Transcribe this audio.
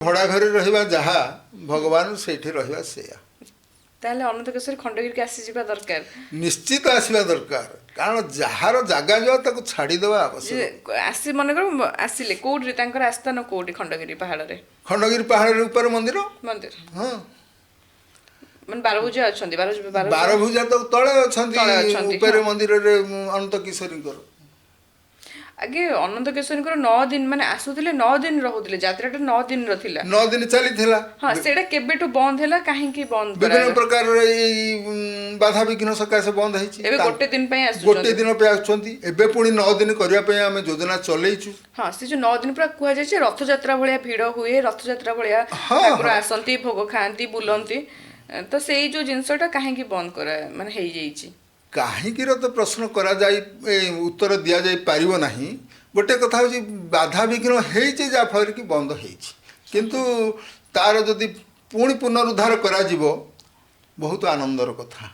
ଭଡ଼ା ଘରେ ରହିବା ଯାହା ଭଗବାନ ସେଇଠି ରହିବା ସେଇଆ। ତାହେଲେ ଅନନ୍ତ କେଶରୀ ଖଣ୍ଡଗିରିକି ଆସିଯିବା ଦରକାର। ନିଶ୍ଚିତ ଆସିବା ଦରକାର, କାରଣ ଯାହାର ଜାଗା ଯିବା ତାକୁ ଛାଡ଼ିଦେବା ଆବଶ୍ୟକ। ଆସି ମନେକର ଆସିଲେ କୋଉଠି ତାଙ୍କର ଆସ୍ଥାନ କୋଉଠି ଖଣ୍ଡଗିରି ପାହାଡ଼ରେ? ଖଣ୍ଡଗିରି ପାହାଡ଼ ଉପରେ ମନ୍ଦିର। ମନ୍ଦିର ହଁ, ମାନେ ବାରଭୁଜା ଅଛନ୍ତି, ବାରଭୁଜା ତ ତଳେ ଅଛନ୍ତି, ତଳେ ଅଛନ୍ତି, ଉପରେ ହଁ। ମନ୍ଦିରରେ ଅନନ୍ତ କିଶୋରୀଙ୍କର। ଆଗେ ଅନନ୍ତ କେଶରୀଙ୍କର 9 ଦିନ ମାନେ ଆସୁଥିଲେ, 9 ଦିନ ରହୁଥିଲେ, ଯାତ୍ରାଟା 9 ଦିନର ଥିଲା। 9 ଦିନ ଚାଲିଥିଲା। ହଁ, ସେଇଟା କେବେଠୁ ବନ୍ଦ ହେଲା, କାହିଁକି ବନ୍ଦ ବିଭିନ୍ନ କରାଗଲା? ପ୍ରକାରର ଏଇ ବାଧାବିଘ୍ନ ସକାଶେ ବନ୍ଦ ହେଇଛି। ଏବେ ଗୋଟେ ଦିନ ପାଇଁ ଗୋଟେ ଆସୁଛନ୍ତି। ଦିନ ପାଇଁ ଆସୁଛନ୍ତି, ଏବେ ପୁଣି 9 ଦିନ କରିବା ପାଇଁ ଆମେ ଯୋଜନା ଚଲେଇଛୁ। ହଁ, ସେ ଯୋଉ 9 ଦିନ ପୁରା କୁହାଯାଇଛି ରଥଯାତ୍ରା ଭଳିଆ ଭିଡ଼ ହୁଏ, ରଥଯାତ୍ରା ଭଳିଆ ହଁ, ଠାକୁର ହଁ। ଆସନ୍ତି, ଭୋଗ ଖାଆନ୍ତି, ବୁଲନ୍ତି। ତ ସେଇ ଯୋଉ ଜିନିଷଟା କାହିଁକି ବନ୍ଦ କରା ମାନେ ହେଇଯାଇଛି? କାହିଁକିର ତ ପ୍ରଶ୍ନ କରାଯାଇ ଉତ୍ତର ଦିଆଯାଇ ପାରିବ ନାହିଁ। ଗୋଟେ କଥା ହେଉଛି ବାଧାବିଘ୍ନ ହେଇଛି ଯାହାଫଳରେ କି ବନ୍ଦ ହେଇଛି, କିନ୍ତୁ ତାର ଯଦି ପୁଣି ପୁନରୁଦ୍ଧାର କରାଯିବ ବହୁତ ଆନନ୍ଦର କଥା।